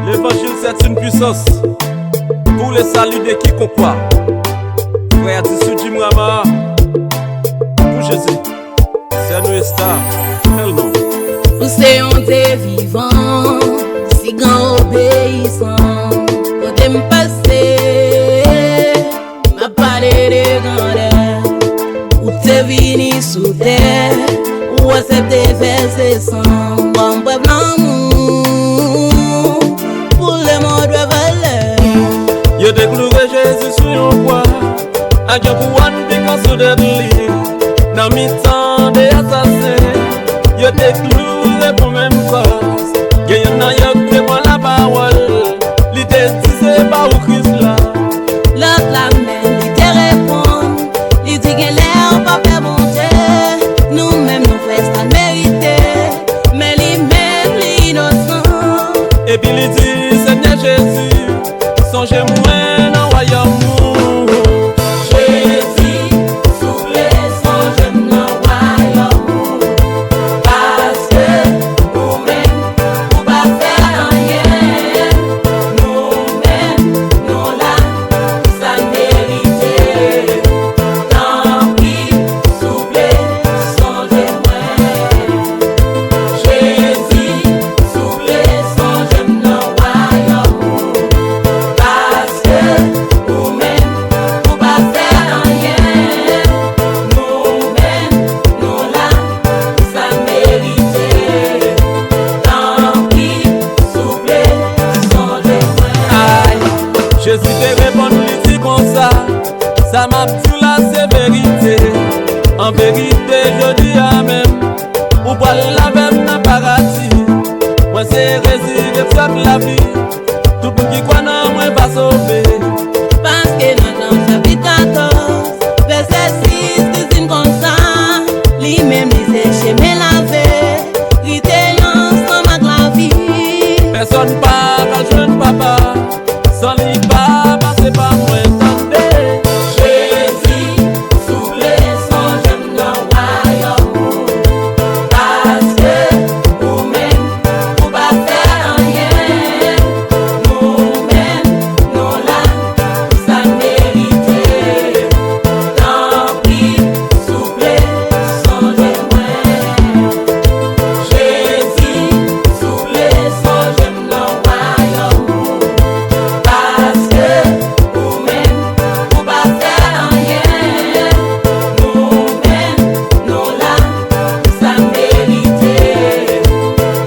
L'évangile c'est une puissance pour le salut de quiconque croit. Frère Tissou Jimrama, pour Jésus, c'est nous star, quel nom? Nous sommes des vivants, si grand obéissant. Quand tu me passes, m'a parlé de grandeur. Où t'es venu sous terre, où accepter verser sans. Bon peuple l'amour, pour le monde de valeur. Yo découvre Jésus sur une croix, à Dieu pour un piquant sous de lit. Dans mi-temps des assassins, yo découvre pour même cause. Y'en a qui prend la parole, l'idée c'est pas au Christ là. L'autre la même, il te répond, il dit qu'il est pas fait bonté. Nous-mêmes nous faisons ça mériter, mais lui-même l'innocent. Et puis il dit Seigneur Jésus, songez-moi dans le royaume. Jésus te répond, lui dit comme ça m'a dit là c'est vérité. En vérité, je dis amen. Ou pas la même dans paradis. Moi c'est résurrection la vie. Tout le monde qui croit en moi va sauver. Parce que dans chapitre 14, verset 6, dit comme ça. Lui-même disait chez mes lavés, il était ensemble avec la vie. Personne pas quand jeune papa. Sans lui pas passer par moi, attendez. Jésus, souffle son j'aime dans le royaume. Parce que nous-mêmes, nous pas faire rien. Nous-mêmes, nous là, ça mérite. Tant pis, souffle son j'aime. Jésus, souffle son j'aime dans le royaume. Parce que nous-mêmes, nous pas faire rien. Nous-mêmes, nous là, ça mérite.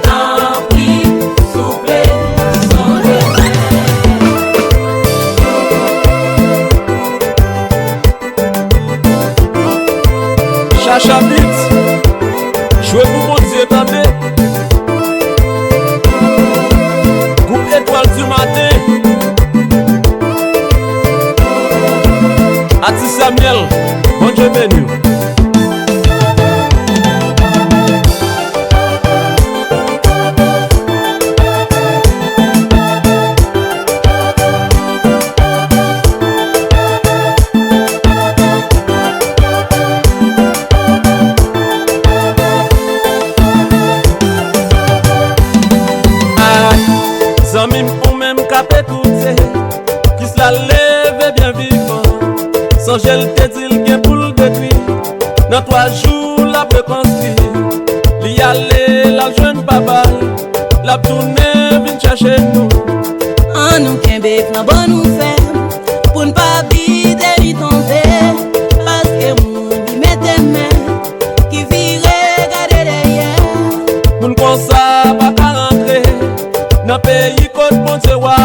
Tant pis, souffle son Chacha Beat, jouez pour mon Dieu, attendez. Groupe étoile du matin. Ati Samuel, bon Dieu béni. Zamim ou même capé écouter, qui se la lève bien vivant. Sans gel te dit qu'il pour le détruire. Dans 3 jours la peut construire. Li aller la jeune papa, la tourner vient chercher nous. En nous qu'embête n'a bon nous faire, pour ne pas vider ni tomber. Parce que mon y mette main, qui virait garder derrière. Moun kon sa pas qu'à rentrer dans pays côte bon Dieu wa.